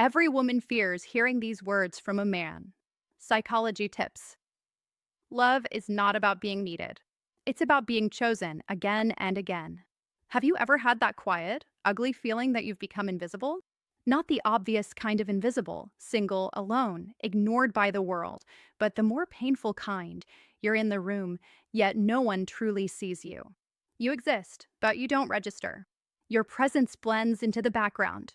Every woman fears hearing these words from a man. Psychology tips. Love is not about being needed. It's about being chosen again and again. Have you ever had that quiet, ugly feeling that you've become invisible? Not the obvious kind of invisible, single, alone, ignored by the world, but the more painful kind. You're in the room, yet no one truly sees you. You exist, but you don't register. Your presence blends into the background.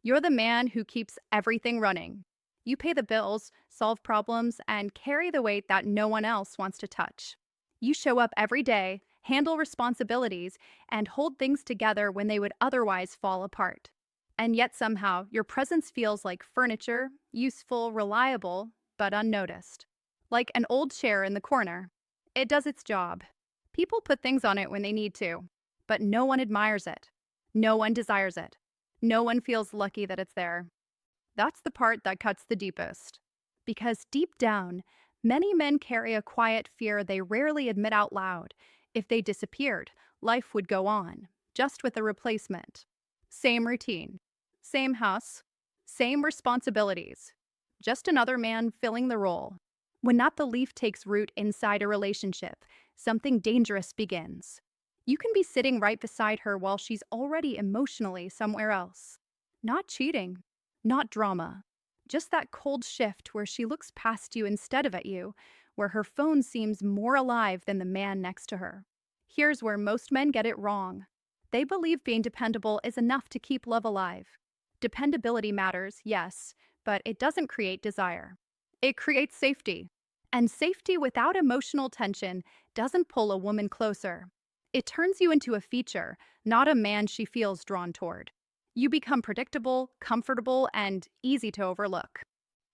You're the man who keeps everything running. You pay the bills, solve problems, and carry the weight that no one else wants to touch. You show up every day, handle responsibilities, and hold things together when they would otherwise fall apart. And yet somehow, your presence feels like furniture, useful, reliable, but unnoticed. Like an old chair in the corner. It does its job. People put things on it when they need to, but no one admires it. No one desires it. No one feels lucky that it's there. That's the part that cuts the deepest. Because deep down, many men carry a quiet fear they rarely admit out loud. If they disappeared, life would go on, just with a replacement. Same routine, same house, same responsibilities. Just another man filling the role. When that belief takes root inside a relationship, something dangerous begins. You can be sitting right beside her while she's already emotionally somewhere else. Not cheating, not drama. Just that cold shift where she looks past you instead of at you, where her phone seems more alive than the man next to her. Here's where most men get it wrong. They believe being dependable is enough to keep love alive. Dependability matters, yes, but it doesn't create desire. It creates safety. And safety without emotional tension doesn't pull a woman closer. It turns you into a feature, not a man she feels drawn toward. You become predictable, comfortable, and easy to overlook.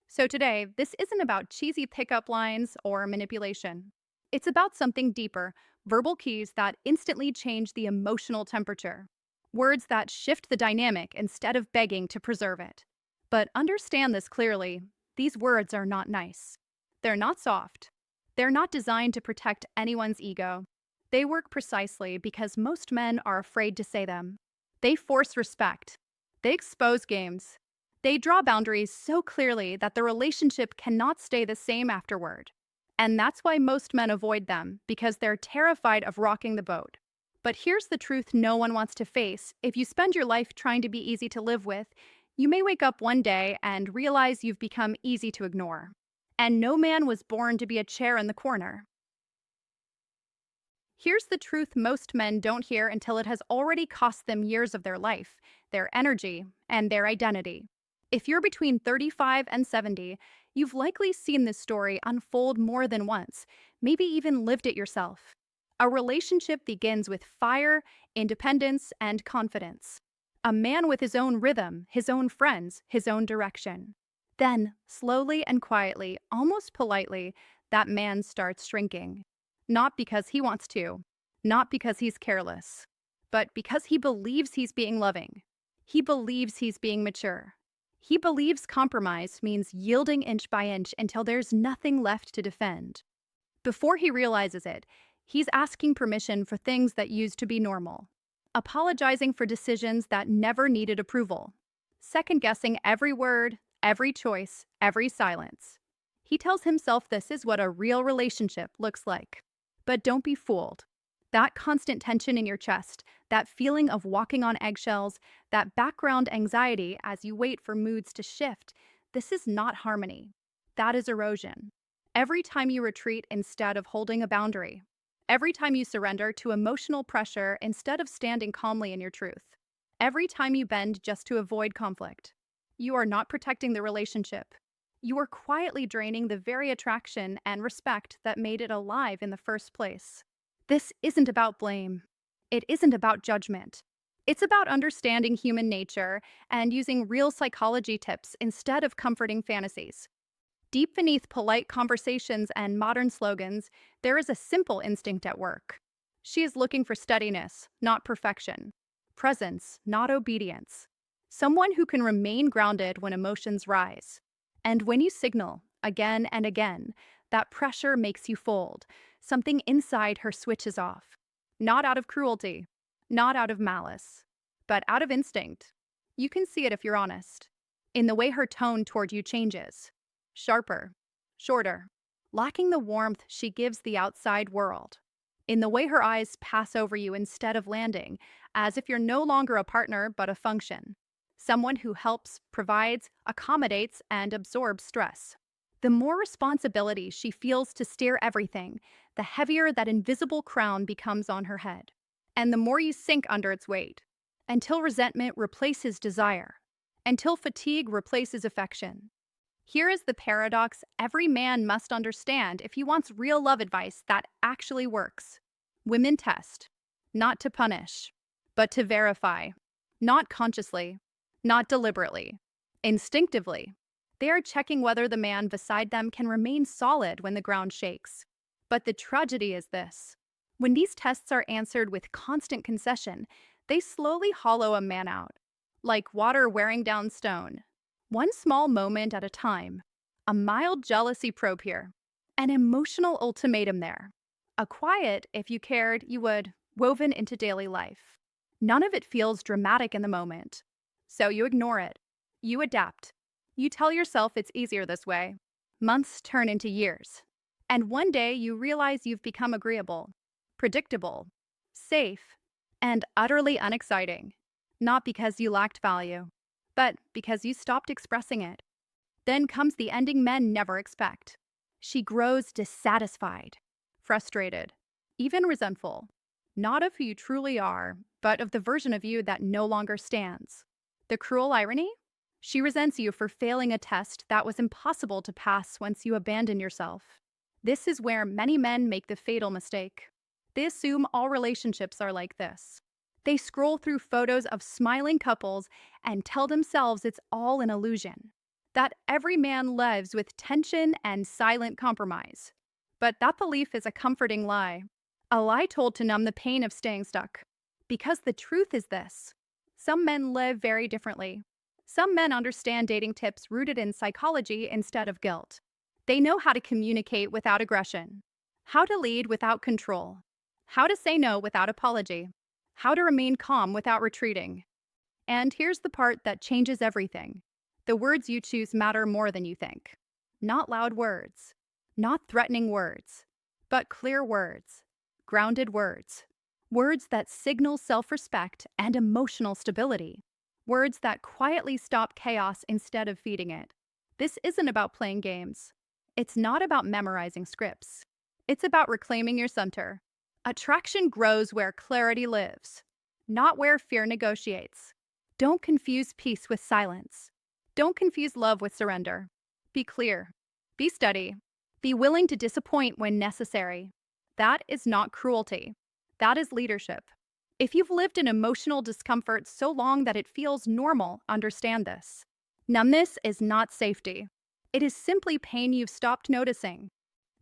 So today, this isn't about cheesy pickup lines or manipulation. It's about something deeper, verbal keys that instantly change the emotional temperature. Words that shift the dynamic instead of begging to preserve it. But understand this clearly, these words are not nice. They're not soft. They're not designed to protect anyone's ego. They work precisely because most men are afraid to say them. They force respect. They expose games. They draw boundaries so clearly that the relationship cannot stay the same afterward. And that's why most men avoid them, because they're terrified of rocking the boat. But here's the truth no one wants to face. If you spend your life trying to be easy to live with, you may wake up one day and realize you've become easy to ignore. And no man was born to be a chair in the corner. Here's the truth most men don't hear until it has already cost them years of their life, their energy, and their identity. If you're between 35 and 70, you've likely seen this story unfold more than once, maybe even lived it yourself. A relationship begins with fire, independence, and confidence. A man with his own rhythm, his own friends, his own direction. Then, slowly and quietly, almost politely, that man starts shrinking. Not because he wants to, not because he's careless, but because he believes he's being loving. He believes he's being mature. He believes compromise means yielding inch by inch until there's nothing left to defend. Before he realizes it, he's asking permission for things that used to be normal, apologizing for decisions that never needed approval, second-guessing every word, every choice, every silence. He tells himself this is what a real relationship looks like. But don't be fooled. That constant tension in your chest, that feeling of walking on eggshells, that background anxiety as you wait for moods to shift, this is not harmony. That is erosion. Every time you retreat instead of holding a boundary, every time you surrender to emotional pressure instead of standing calmly in your truth, every time you bend just to avoid conflict, you are not protecting the relationship. You are quietly draining the very attraction and respect that made it alive in the first place. This isn't about blame. It isn't about judgment. It's about understanding human nature and using real psychology tips instead of comforting fantasies. Deep beneath polite conversations and modern slogans, there is a simple instinct at work. She is looking for steadiness, not perfection. Presence, not obedience. Someone who can remain grounded when emotions rise. And when you signal, again and again, that pressure makes you fold. Something inside her switches off. Not out of cruelty, not out of malice, but out of instinct. You can see it if you're honest. in the way her tone toward you changes. Sharper, shorter, lacking the warmth she gives the outside world. In the way her eyes pass over you instead of landing, as if you're no longer a partner but a function. Someone who helps, provides, accommodates, and absorbs stress. The more responsibility she feels to steer everything, the heavier that invisible crown becomes on her head. And the more you sink under its weight, until resentment replaces desire, until fatigue replaces affection. Here is the paradox every man must understand if he wants real love advice that actually works. Women test, not to punish, but to verify, not consciously, not deliberately, instinctively. They are checking whether the man beside them can remain solid when the ground shakes. But the tragedy is this. When these tests are answered with constant concession, they slowly hollow a man out, like water wearing down stone. One small moment at a time. A mild jealousy probe here. An emotional ultimatum there. A quiet, if you cared, you would, woven into daily life. None of it feels dramatic in the moment. So you ignore it. You adapt. You tell yourself it's easier this way. Months turn into years. And one day you realize you've become agreeable, predictable, safe, and utterly unexciting. Not because you lacked value, but because you stopped expressing it. Then comes the ending men never expect. She grows dissatisfied, frustrated, even resentful. Not of who you truly are, but of the version of you that no longer stands. The cruel irony? She resents you for failing a test that was impossible to pass once you abandon yourself. This is where many men make the fatal mistake. They assume all relationships are like this. They scroll through photos of smiling couples and tell themselves it's all an illusion, that every man lives with tension and silent compromise. But that belief is a comforting lie, a lie told to numb the pain of staying stuck. Because the truth is this: some men live very differently. Some men understand dating tips rooted in psychology instead of guilt. They know how to communicate without aggression, how to lead without control, how to say no without apology, how to remain calm without retreating. And here's the part that changes everything. The words you choose matter more than you think. Not loud words, not threatening words, but clear words, grounded words. Words that signal self-respect and emotional stability. Words that quietly stop chaos instead of feeding it. This isn't about playing games. It's not about memorizing scripts. It's about reclaiming your center. Attraction grows where clarity lives, not where fear negotiates. Don't confuse peace with silence. Don't confuse love with surrender. Be clear. Be steady. Be willing to disappoint when necessary. That is not cruelty. That is leadership. If you've lived in emotional discomfort so long that it feels normal, understand this. Numbness is not safety. It is simply pain you've stopped noticing.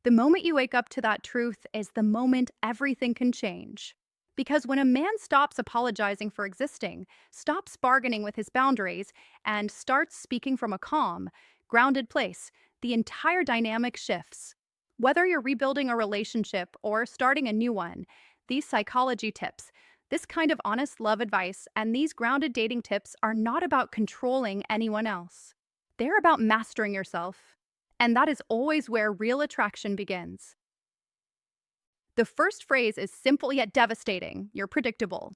The moment you wake up to that truth is the moment everything can change. Because when a man stops apologizing for existing, stops bargaining with his boundaries, and starts speaking from a calm, grounded place, the entire dynamic shifts. Whether you're rebuilding a relationship or starting a new one, these psychology tips, this kind of honest love advice, and these grounded dating tips are not about controlling anyone else. They're about mastering yourself. And that is always where real attraction begins. The first phrase is simple yet devastating: you're predictable.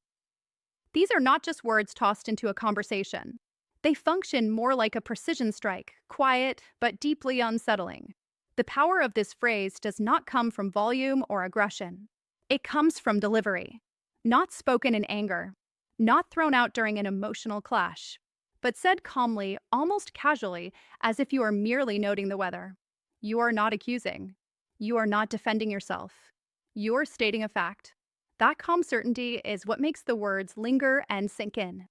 These are not just words tossed into a conversation. They function more like a precision strike, quiet but deeply unsettling. The power of this phrase does not come from volume or aggression. It comes from delivery. Not spoken in anger, not thrown out during an emotional clash, but said calmly, almost casually, as if you are merely noting the weather. You are not accusing. You are not defending yourself. You are stating a fact. That calm certainty is what makes the words linger and sink in.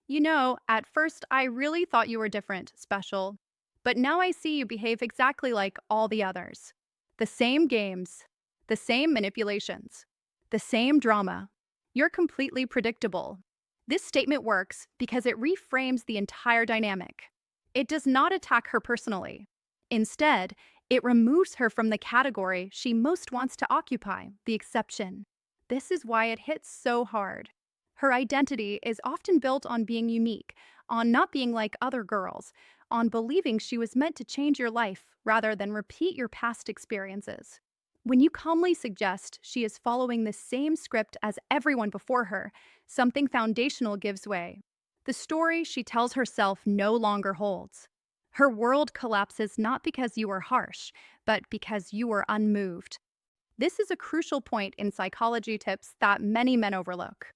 You know, at first I really thought you were different, special, but now I see you behave exactly like all the others. The same games, the same manipulations, the same drama. You're completely predictable. This statement works because it reframes the entire dynamic. It does not attack her personally. Instead, it removes her from the category she most wants to occupy, the exception. This is why it hits so hard. Her identity is often built on being unique, on not being like other girls, on believing she was meant to change your life rather than repeat your past experiences. When you calmly suggest she is following the same script as everyone before her, something foundational gives way. The story she tells herself no longer holds. Her world collapses not because you were harsh, but because you were unmoved. This is a crucial point in psychology tips that many men overlook.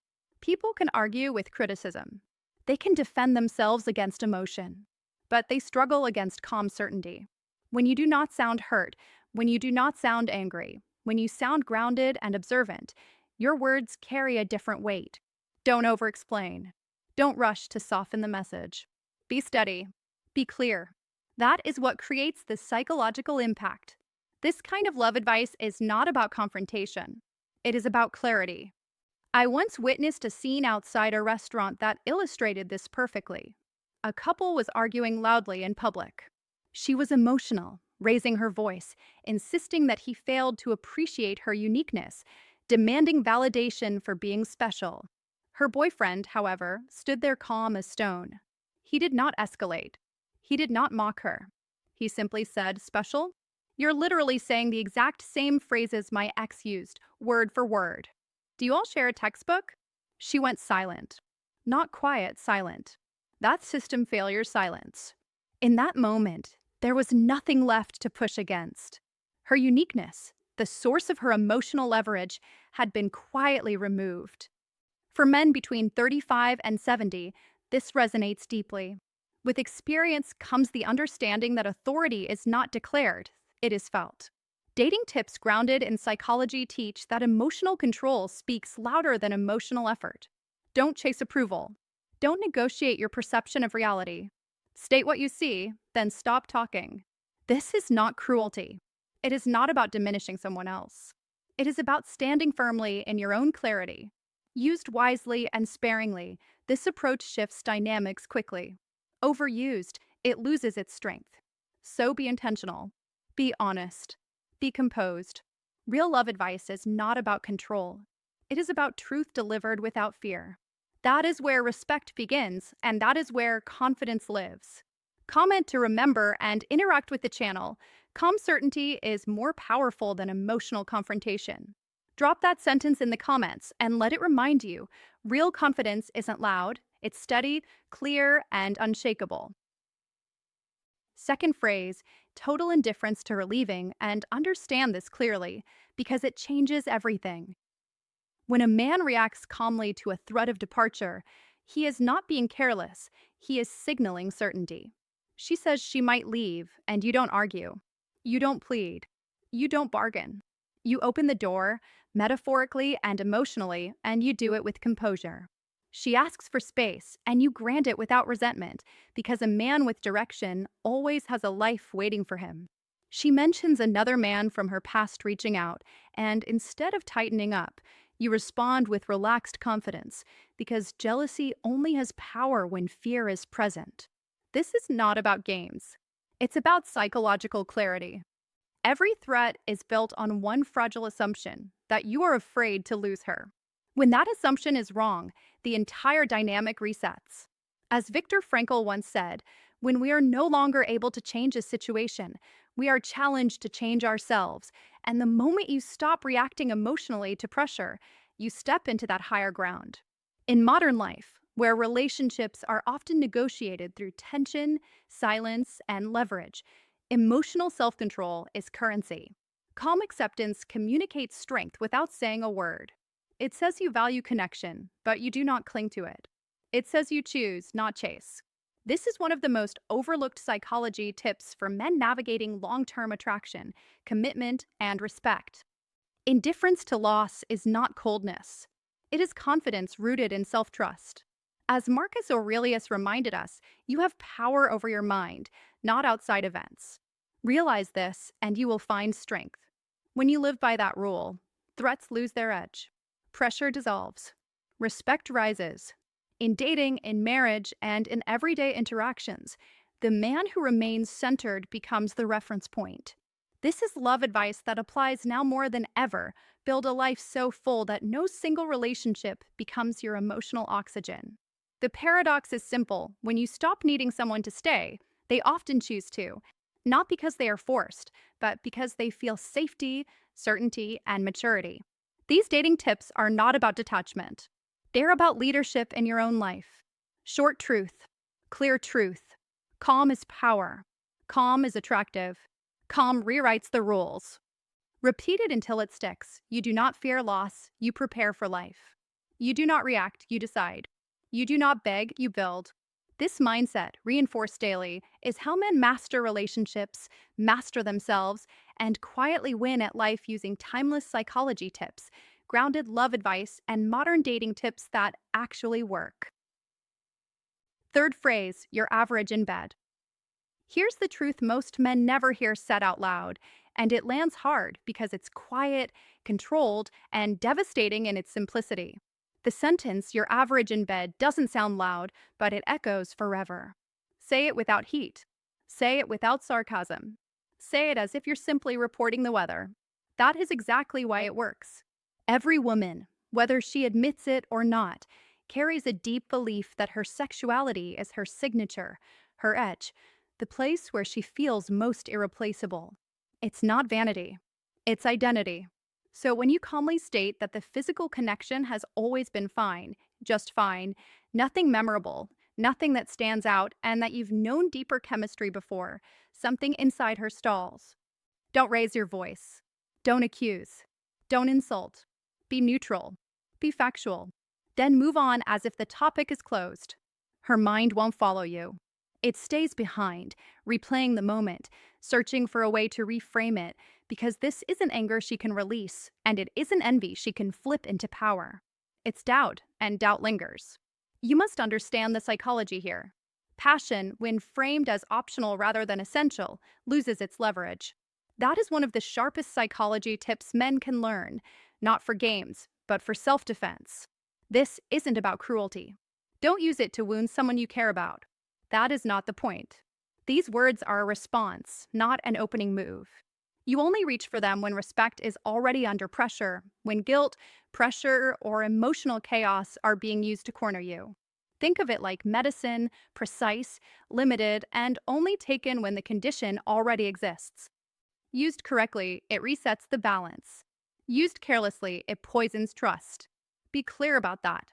People can argue with criticism. They can defend themselves against emotion, but they struggle against calm certainty. When you do not sound hurt, when you do not sound angry, when you sound grounded and observant, your words carry a different weight. Don't over-explain. Don't rush to soften the message. Be steady. Be clear. That is what creates the psychological impact. This kind of love advice is not about confrontation. It is about clarity. I once witnessed a scene outside a restaurant that illustrated this perfectly. A couple was arguing loudly in public. She was emotional, raising her voice, insisting that he failed to appreciate her uniqueness, demanding validation for being special. Her boyfriend, however, stood there calm as stone. He did not escalate. He did not mock her. He simply said, "Special? You're literally saying the exact same phrases my ex used, word for word. Do you all share a textbook?" She went silent. Not quiet, silent. That's system failure silence. In that moment, there was nothing left to push against. Her uniqueness, the source of her emotional leverage, had been quietly removed. For men between 35 and 70, this resonates deeply. With experience comes the understanding that authority is not declared, it is felt. Dating tips grounded in psychology teach that emotional control speaks louder than emotional effort. Don't chase approval. Don't negotiate your perception of reality. State what you see, then stop talking. This is not cruelty. It is not about diminishing someone else. It is about standing firmly in your own clarity. Used wisely and sparingly, this approach shifts dynamics quickly. Overused, it loses its strength. So be intentional. Be honest. Be composed. Real love advice is not about control. It is about truth delivered without fear. That is where respect begins, and that is where confidence lives. Comment to remember and interact with the channel. Calm certainty is more powerful than emotional confrontation. Drop that sentence in the comments and let it remind you, real confidence isn't loud, it's steady, clear, and unshakable. Second phrase, total indifference to relieving, and understand this clearly, because it changes everything. When a man reacts calmly to a threat of departure, he is not being careless, he is signaling certainty. She says she might leave, and you don't argue. You don't plead. You don't bargain. You open the door, metaphorically and emotionally, and you do it with composure. She asks for space, and you grant it without resentment, because a man with direction always has a life waiting for him. She mentions another man from her past reaching out, and instead of tightening up, you respond with relaxed confidence, because jealousy only has power when fear is present. This is not about games. It's about psychological clarity. Every threat is built on one fragile assumption, that you are afraid to lose her. When that assumption is wrong, the entire dynamic resets. As Viktor Frankl once said, when we are no longer able to change a situation, we are challenged to change ourselves, and the moment you stop reacting emotionally to pressure, you step into that higher ground. In modern life, where relationships are often negotiated through tension, silence, and leverage, emotional self-control is currency. Calm acceptance communicates strength without saying a word. It says you value connection, but you do not cling to it. It says you choose, not chase. This is one of the most overlooked psychology tips for men navigating long-term attraction, commitment, and respect. Indifference to loss is not coldness. It is confidence rooted in self-trust. As Marcus Aurelius reminded us, you have power over your mind, not outside events. Realize this, and you will find strength. When you live by that rule, threats lose their edge. Pressure dissolves. Respect rises. In dating, in marriage, and in everyday interactions, the man who remains centered becomes the reference point. This is love advice that applies now more than ever. Build a life so full that no single relationship becomes your emotional oxygen. The paradox is simple. When you stop needing someone to stay, they often choose to, not because they are forced, but because they feel safety, certainty, and maturity. These dating tips are not about detachment. They're about leadership in your own life. Short truth, clear truth. Calm is power. Calm is attractive. Calm rewrites the rules. Repeat it until it sticks. You do not fear loss, you prepare for life. You do not react, you decide. You do not beg, you build. This mindset, reinforced daily, is how men master relationships, master themselves, and quietly win at life using timeless psychology tips, grounded love advice, and modern dating tips that actually work. Third phrase, you're average in bed. Here's the truth most men never hear said out loud, and it lands hard because it's quiet, controlled, and devastating in its simplicity. The sentence, you're average in bed, doesn't sound loud, but it echoes forever. Say it without heat. Say it without sarcasm. Say it as if you're simply reporting the weather. That is exactly why it works. Every woman, whether she admits it or not, carries a deep belief that her sexuality is her signature, her edge, the place where she feels most irreplaceable. It's not vanity, it's identity. So when you calmly state that the physical connection has always been fine, just fine, nothing memorable, nothing that stands out, and that you've known deeper chemistry before, something inside her stalls. Don't raise your voice. Don't accuse. Don't insult. Be neutral. Be factual. Then move on as if the topic is closed. Her mind won't follow you. It stays behind, replaying the moment, searching for a way to reframe it, because this isn't anger she can release, and it isn't envy she can flip into power. It's doubt, and doubt lingers. You must understand the psychology here. Passion, when framed as optional rather than essential, loses its leverage. That is one of the sharpest psychology tips men can learn, not for games, but for self-defense. This isn't about cruelty. Don't use it to wound someone you care about. That is not the point. These words are a response, not an opening move. You only reach for them when respect is already under pressure, when guilt, pressure, or emotional chaos are being used to corner you. Think of it like medicine, precise, limited, and only taken when the condition already exists. Used correctly, it resets the balance. Used carelessly, it poisons trust. Be clear about that.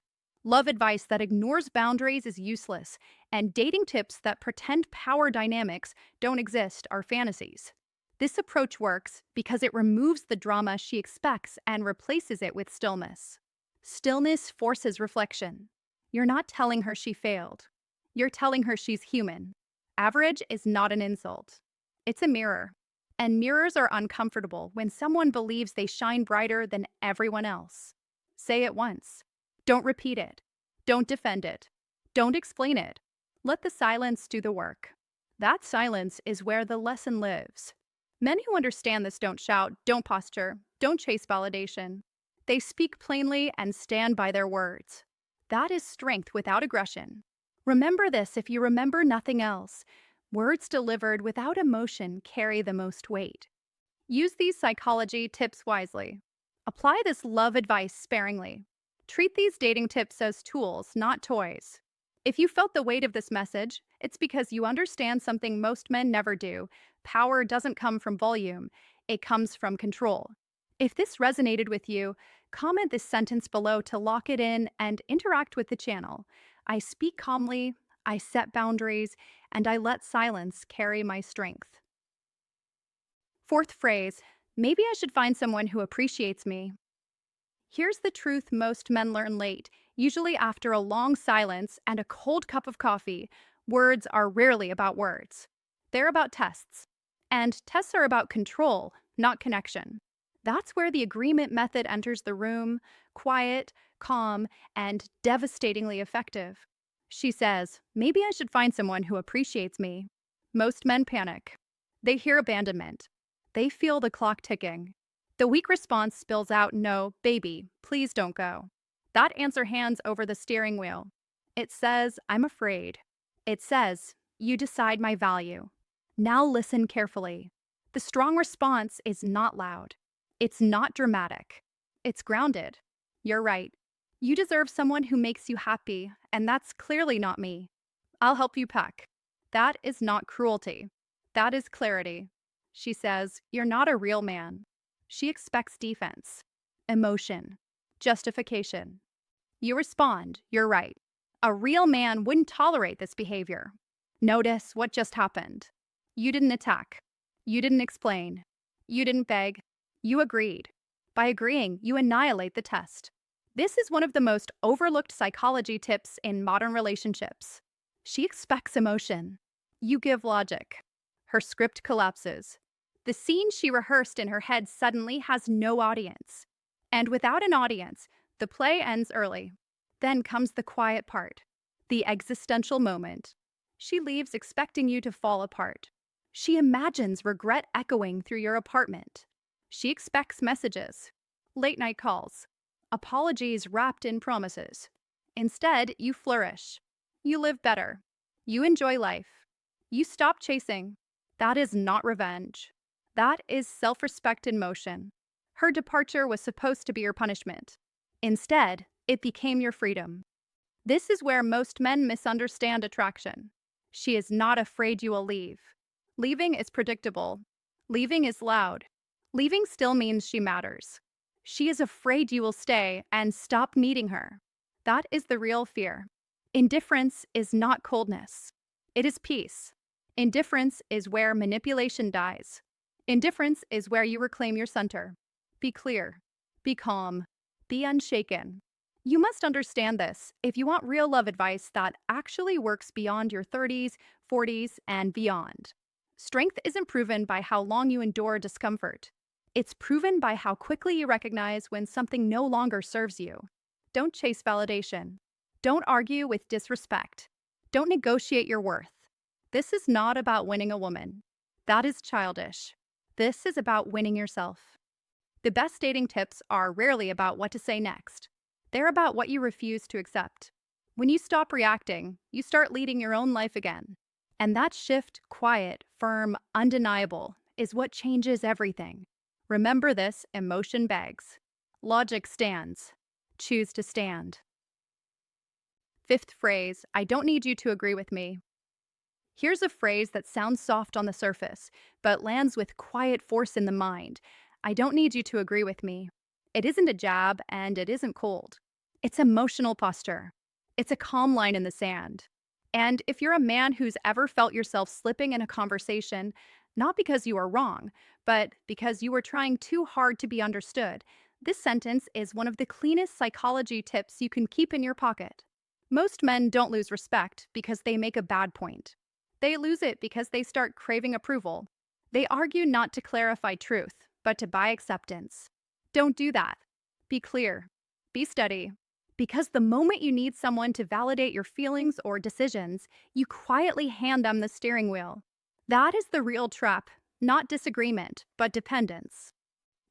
Love advice that ignores boundaries is useless, and dating tips that pretend power dynamics don't exist are fantasies. This approach works because it removes the drama she expects and replaces it with stillness. Stillness forces reflection. You're not telling her she failed. You're telling her she's human. Average is not an insult. It's a mirror. And mirrors are uncomfortable when someone believes they shine brighter than everyone else. Say it once. Don't repeat it. Don't defend it. Don't explain it. Let the silence do the work. That silence is where the lesson lives. Men who understand this don't shout, don't posture, don't chase validation. They speak plainly and stand by their words. That is strength without aggression. Remember this if you remember nothing else. Words delivered without emotion carry the most weight. Use these psychology tips wisely. Apply this love advice sparingly. Treat these dating tips as tools, not toys. If you felt the weight of this message, it's because you understand something most men never do. Power doesn't come from volume, it comes from control. If this resonated with you, comment this sentence below to lock it in and interact with the channel. I speak calmly, I set boundaries, and I let silence carry my strength. Fourth phrase, maybe I should find someone who appreciates me. Here's the truth most men learn late, usually after a long silence and a cold cup of coffee. Words are rarely about words. They're about tests. And tests are about control, not connection. That's where the agreement method enters the room, quiet, calm, and devastatingly effective. She says, maybe I should find someone who appreciates me. Most men panic. They hear abandonment. They feel the clock ticking. The weak response spills out, no, baby, please don't go. That answer hands over the steering wheel. It says, I'm afraid. It says, you decide my value. Now listen carefully. The strong response is not loud. It's not dramatic. It's grounded. You're right. You deserve someone who makes you happy, and that's clearly not me. I'll help you pack. That is not cruelty. That is clarity. She says, you're not a real man. She expects defense, emotion, justification. You respond, you're right. A real man wouldn't tolerate this behavior. Notice what just happened. You didn't attack. You didn't explain. You didn't beg. You agreed. By agreeing, you annihilate the test. This is one of the most overlooked psychology tips in modern relationships. She expects emotion. You give logic. Her script collapses. The scene she rehearsed in her head suddenly has no audience. And without an audience, the play ends early. Then comes the quiet part, the existential moment. She leaves expecting you to fall apart. She imagines regret echoing through your apartment. She expects messages, late night calls, apologies wrapped in promises. Instead, you flourish. You live better. You enjoy life. You stop chasing. That is not revenge. That is self-respect in motion. Her departure was supposed to be your punishment. Instead, it became your freedom. This is where most men misunderstand attraction. She is not afraid you will leave. Leaving is predictable. Leaving is loud. Leaving still means she matters. She is afraid you will stay and stop needing her. That is the real fear. Indifference is not coldness. It is peace. Indifference is where manipulation dies. Indifference is where you reclaim your center. Be clear. Be calm. Be unshaken. You must understand this if you want real love advice that actually works beyond your 30s, 40s, and beyond. Strength isn't proven by how long you endure discomfort. It's proven by how quickly you recognize when something no longer serves you. Don't chase validation. Don't argue with disrespect. Don't negotiate your worth. This is not about winning a woman. That is childish. This is about winning yourself. The best dating tips are rarely about what to say next. They're about what you refuse to accept. When you stop reacting, you start leading your own life again. And that shift, quiet, firm, undeniable, is what changes everything. Remember this, emotion begs. Logic stands. Choose to stand. Fifth phrase, I don't need you to agree with me. Here's a phrase that sounds soft on the surface, but lands with quiet force in the mind. I don't need you to agree with me. It isn't a jab, and it isn't cold. It's emotional posture. It's a calm line in the sand. And if you're a man who's ever felt yourself slipping in a conversation, not because you are wrong, but because you were trying too hard to be understood, this sentence is one of the cleanest psychology tips you can keep in your pocket. Most men don't lose respect because they make a bad point. They lose it because they start craving approval. They argue not to clarify truth, but to buy acceptance. Don't do that. Be clear. Be steady. Because the moment you need someone to validate your feelings or decisions, you quietly hand them the steering wheel. That is the real trap, not disagreement, but dependence.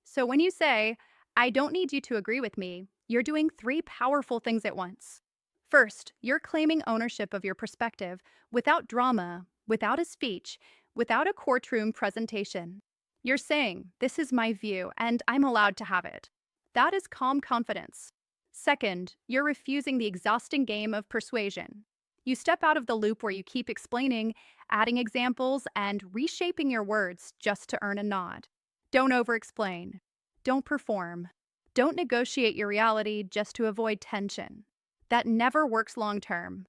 So when you say, I don't need you to agree with me, you're doing three powerful things at once. First, you're claiming ownership of your perspective without drama, without a speech, without a courtroom presentation. You're saying, this is my view, and I'm allowed to have it. That is calm confidence. Second, you're refusing the exhausting game of persuasion. You step out of the loop where you keep explaining, adding examples, and reshaping your words just to earn a nod. Don't over-explain. Don't perform. Don't negotiate your reality just to avoid tension. That never works long-term.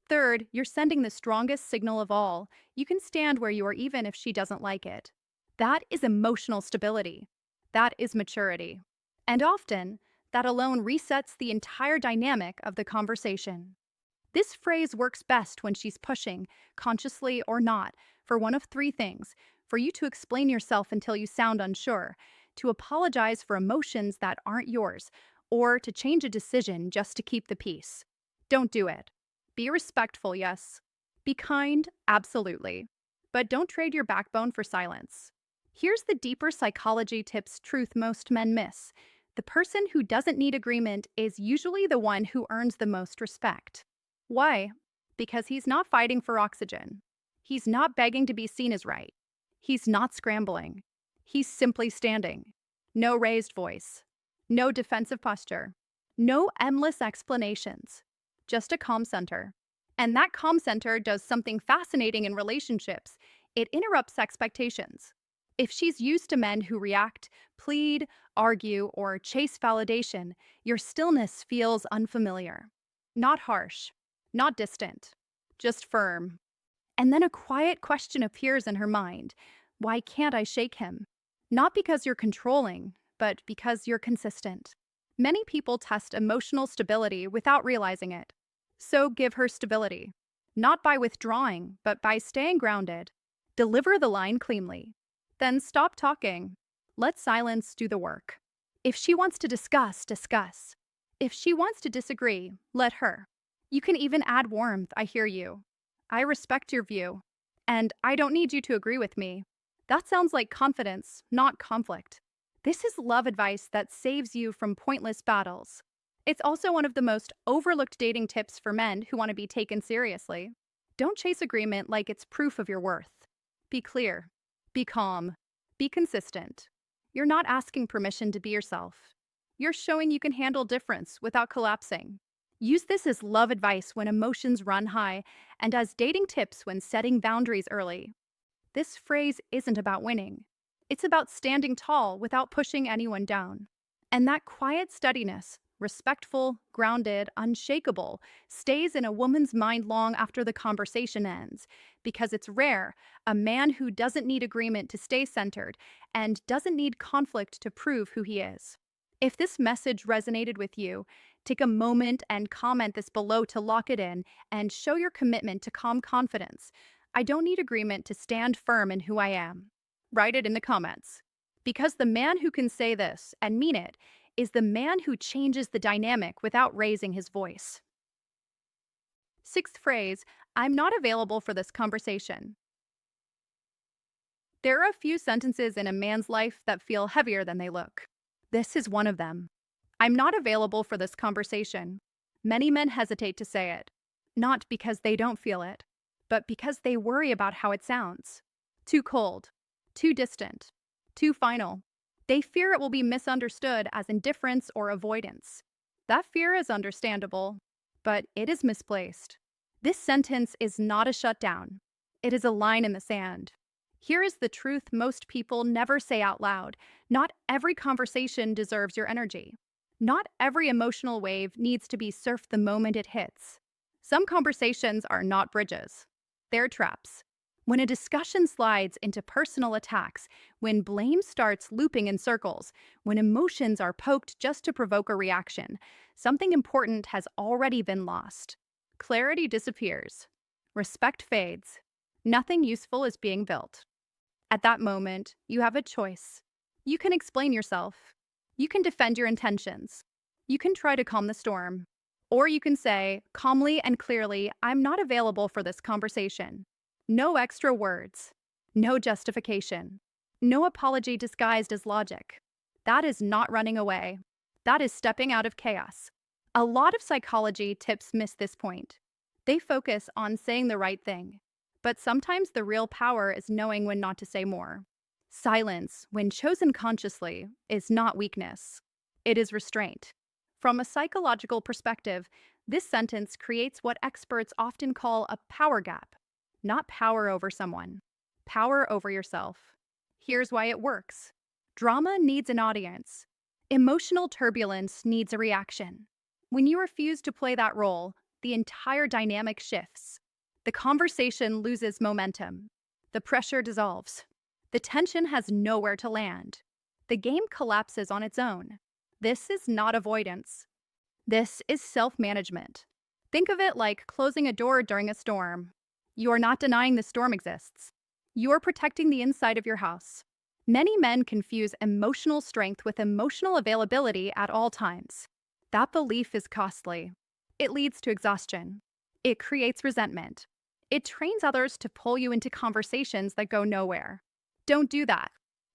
Third, you're sending the strongest signal of all. You can stand where you are even if she doesn't like it. That is emotional stability. That is maturity. And often, that alone resets the entire dynamic of the conversation. This phrase works best when she's pushing, consciously or not, for one of three things: for you to explain yourself until you sound unsure, to apologize for emotions that aren't yours, or to change a decision just to keep the peace. Don't do it. Be respectful, yes. Be kind, absolutely. But don't trade your backbone for silence. Here's the deeper psychology tips truth most men miss. The person who doesn't need agreement is usually the one who earns the most respect. Why? Because he's not fighting for oxygen. He's not begging to be seen as right. He's not scrambling. He's simply standing. No raised voice. No defensive posture. No endless explanations. just a calm center. And that calm center does something fascinating in relationships. It interrupts expectations. If she's used to men who react, plead, argue, or chase validation, your stillness feels unfamiliar. Not harsh, not distant, just firm. And then a quiet question appears in her mind. Why can't I shake him? Not because you're controlling, but because you're consistent. Many people test emotional stability without realizing it. So give her stability. Not by withdrawing, but by staying grounded. Deliver the line cleanly. Then stop talking. Let silence do the work. If she wants to discuss, discuss. If she wants to disagree, let her. You can even add warmth. I hear you. I respect your view. And I don't need you to agree with me. That sounds like confidence, not conflict. This is love advice that saves you from pointless battles. It's also one of the most overlooked dating tips for men who want to be taken seriously. Don't chase agreement like it's proof of your worth. Be clear. Be calm. Be consistent. You're not asking permission to be yourself. You're showing you can handle difference without collapsing. Use this as love advice when emotions run high and as dating tips when setting boundaries early. This phrase isn't about winning. It's about standing tall without pushing anyone down. And that quiet steadiness, respectful, grounded, unshakable, stays in a woman's mind long after the conversation ends, because it's rare, a man who doesn't need agreement to stay centered and doesn't need conflict to prove who he is. If this message resonated with you, take a moment and comment this below to lock it in and show your commitment to calm confidence. I don't need agreement to stand firm in who I am. Write it in the comments. Because the man who can say this and mean it is the man who changes the dynamic without raising his voice. Sixth phrase, I'm not available for this conversation. There are a few sentences in a man's life that feel heavier than they look. This is one of them. I'm not available for this conversation. Many men hesitate to say it, not because they don't feel it, but because they worry about how it sounds. Too cold, too distant, too final. They fear it will be misunderstood as indifference or avoidance. That fear is understandable, but it is misplaced. This sentence is not a shutdown. It is a line in the sand. Here is the truth most people never say out loud. Not every conversation deserves your energy. Not every emotional wave needs to be surfed the moment it hits. Some conversations are not bridges. They're traps. When a discussion slides into personal attacks, when blame starts looping in circles, when emotions are poked just to provoke a reaction, something important has already been lost. Clarity disappears. Respect fades. Nothing useful is being built. At that moment, you have a choice. You can explain yourself. You can defend your intentions. You can try to calm the storm. Or you can say, calmly and clearly, I'm not available for this conversation. No extra words. No justification. No apology disguised as logic. That is not running away. That is stepping out of chaos. A lot of psychology tips miss this point. They focus on saying the right thing. But sometimes the real power is knowing when not to say more. Silence, when chosen consciously, is not weakness. It is restraint. From a psychological perspective, this sentence creates what experts often call a power gap. Not power over someone, power over yourself. Here's why it works. Drama needs an audience. Emotional turbulence needs a reaction. When you refuse to play that role, the entire dynamic shifts. The conversation loses momentum. The pressure dissolves. The tension has nowhere to land. The game collapses on its own. This is not avoidance. This is self-management. Think of it like closing a door during a storm. You are not denying the storm exists. You're protecting the inside of your house. Many men confuse emotional strength with emotional availability at all times. That belief is costly. It leads to exhaustion. It creates resentment. It trains others to pull you into conversations that go nowhere. Don't do that.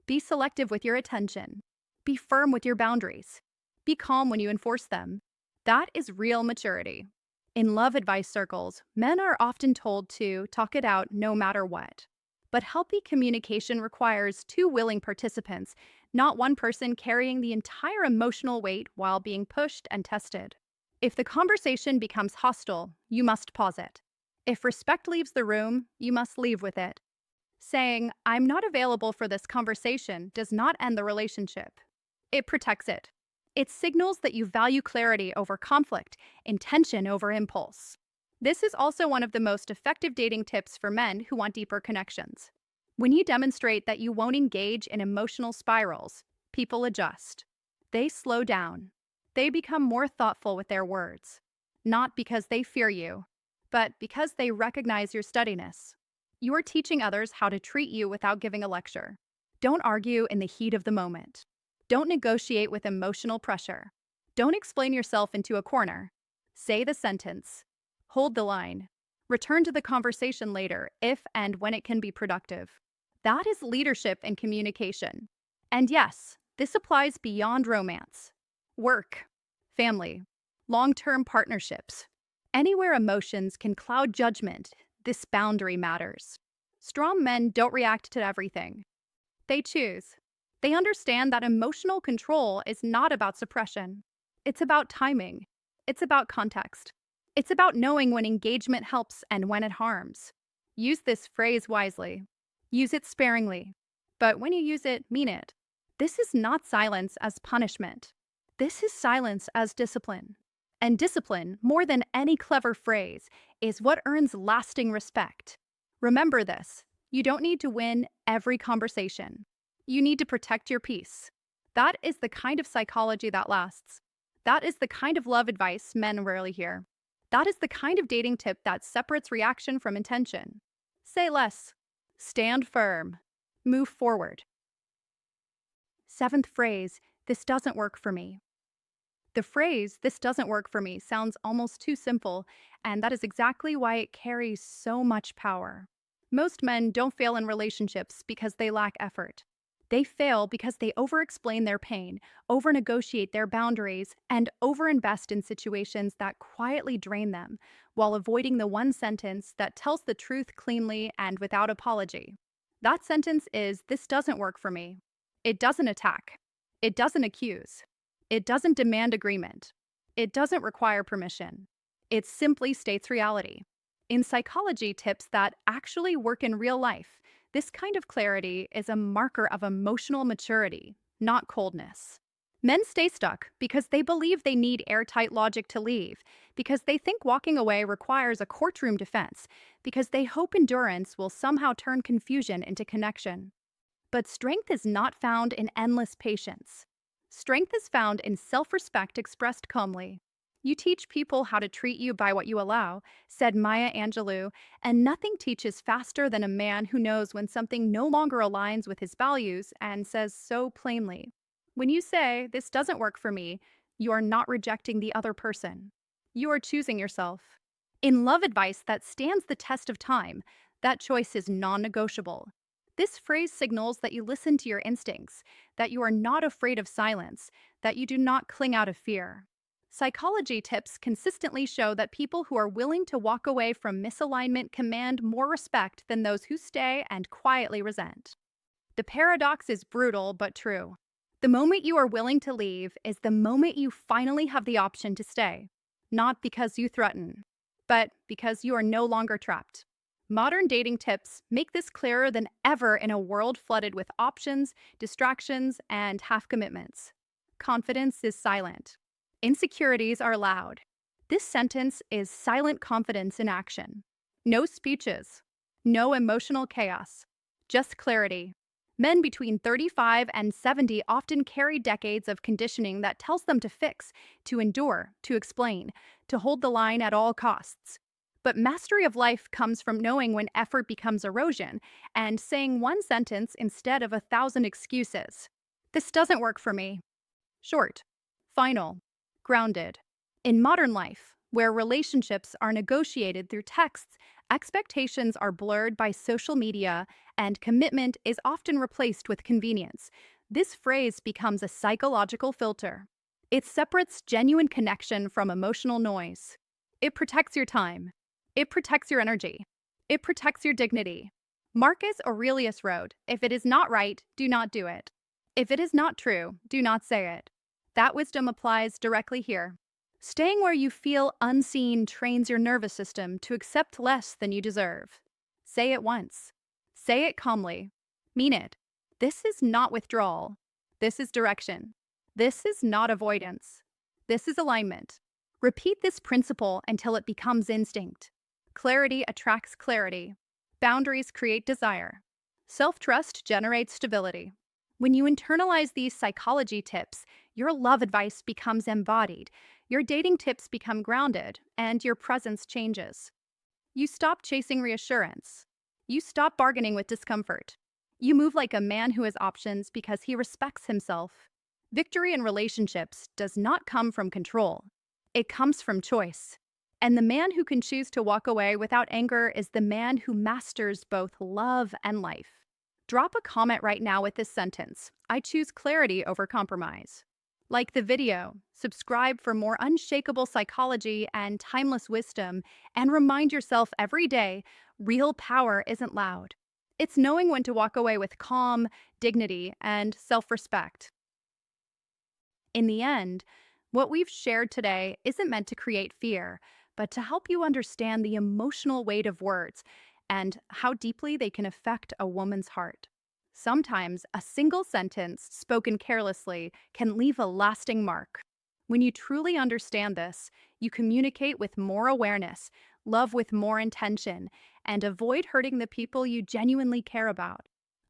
Be selective with your attention. Be firm with your boundaries. Be calm when you enforce them. That is real maturity. In love advice circles, men are often told to talk it out no matter what. But healthy communication requires two willing participants, not one person carrying the entire emotional weight while being pushed and tested. If the conversation becomes hostile, you must pause it. If respect leaves the room, you must leave with it. Saying, I'm not available for this conversation, does not end the relationship. It protects it. It signals that you value clarity over conflict, intention over impulse. This is also one of the most effective dating tips for men who want deeper connections. When you demonstrate that you won't engage in emotional spirals, people adjust. They slow down. They become more thoughtful with their words, not because they fear you, but because they recognize your steadiness. You are teaching others how to treat you without giving a lecture. Don't argue in the heat of the moment. Don't negotiate with emotional pressure. Don't explain yourself into a corner. Say the sentence. Hold the line. Return to the conversation later if and when it can be productive. That is leadership and communication. And yes, this applies beyond romance. Work, family, long-term partnerships. Anywhere emotions can cloud judgment, this boundary matters. Strong men don't react to everything. They choose. They understand that emotional control is not about suppression. It's about timing. It's about context. It's about knowing when engagement helps and when it harms. Use this phrase wisely. Use it sparingly. But when you use it, mean it. This is not silence as punishment. This is silence as discipline. And discipline, more than any clever phrase, is what earns lasting respect. Remember this. You don't need to win every conversation. You need to protect your peace. That is the kind of psychology that lasts. That is the kind of love advice men rarely hear. That is the kind of dating tip that separates reaction from intention. Say less. Stand firm. Move forward. Seventh phrase, this doesn't work for me. The phrase, this doesn't work for me, sounds almost too simple, and that is exactly why it carries so much power. Most men don't fail in relationships because they lack effort. They fail because they over-explain their pain, over-negotiate their boundaries, and over-invest in situations that quietly drain them, while avoiding the one sentence that tells the truth cleanly and without apology. That sentence is, this doesn't work for me. It doesn't attack. It doesn't accuse. It doesn't demand agreement. It doesn't require permission. It simply states reality. In psychology tips that actually work in real life, this kind of clarity is a marker of emotional maturity, not coldness. Men stay stuck because they believe they need airtight logic to leave, because they think walking away requires a courtroom defense, because they hope endurance will somehow turn confusion into connection. But strength is not found in endless patience. Strength is found in self-respect expressed calmly. You teach people how to treat you by what you allow, said Maya Angelou, and nothing teaches faster than a man who knows when something no longer aligns with his values and says so plainly. When you say, this doesn't work for me, you are not rejecting the other person. You are choosing yourself. In love advice that stands the test of time, that choice is non-negotiable. This phrase signals that you listen to your instincts, that you are not afraid of silence, that you do not cling out of fear. Psychology tips consistently show that people who are willing to walk away from misalignment command more respect than those who stay and quietly resent. The paradox is brutal but true. The moment you are willing to leave is the moment you finally have the option to stay, not because you threaten, but because you are no longer trapped. Modern dating tips make this clearer than ever in a world flooded with options, distractions, and half-commitments. Confidence is silent. Insecurities are loud. This sentence is silent confidence in action. No speeches. No emotional chaos. Just clarity. Men between 35 and 70 often carry decades of conditioning that tells them to fix, to endure, to explain, to hold the line at all costs. But mastery of life comes from knowing when effort becomes erosion and saying one sentence instead of 1,000 excuses. This doesn't work for me. Short. Final. Grounded. In modern life, where relationships are negotiated through texts, expectations are blurred by social media, and commitment is often replaced with convenience, this phrase becomes a psychological filter. It separates genuine connection from emotional noise. It protects your time. It protects your energy. It protects your dignity. Marcus Aurelius wrote, "If it is not right, do not do it. If it is not true, do not say it." That wisdom applies directly here. Staying where you feel unseen trains your nervous system to accept less than you deserve. Say it once. Say it calmly. Mean it. This is not withdrawal. This is direction. This is not avoidance. This is alignment. Repeat this principle until it becomes instinct. Clarity attracts clarity. Boundaries create desire. Self-trust generates stability. When you internalize these psychology tips, your love advice becomes embodied, your dating tips become grounded, and your presence changes. You stop chasing reassurance. You stop bargaining with discomfort. You move like a man who has options because he respects himself. Victory in relationships does not come from control. It comes from choice. And the man who can choose to walk away without anger is the man who masters both love and life. Drop a comment right now with this sentence: I choose clarity over compromise. Like the video, subscribe for more unshakable psychology and timeless wisdom, and remind yourself every day, real power isn't loud. It's knowing when to walk away with calm, dignity, and self-respect. In the end, what we've shared today isn't meant to create fear, but to help you understand the emotional weight of words and how deeply they can affect a woman's heart. Sometimes a single sentence spoken carelessly can leave a lasting mark. When you truly understand this, you communicate with more awareness, love with more intention, and avoid hurting the people you genuinely care about.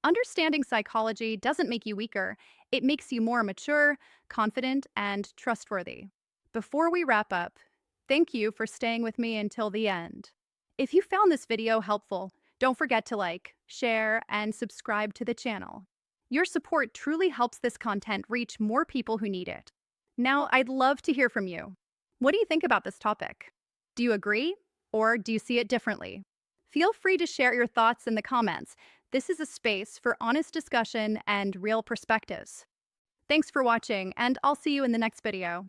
Understanding psychology doesn't make you weaker, it makes you more mature, confident, and trustworthy. Before we wrap up, thank you for staying with me until the end. If you found this video helpful, don't forget to like, share, and subscribe to the channel. Your support truly helps this content reach more people who need it. Now, I'd love to hear from you. What do you think about this topic? Do you agree, or do you see it differently? Feel free to share your thoughts in the comments. This is a space for honest discussion and real perspectives. Thanks for watching, and I'll see you in the next video.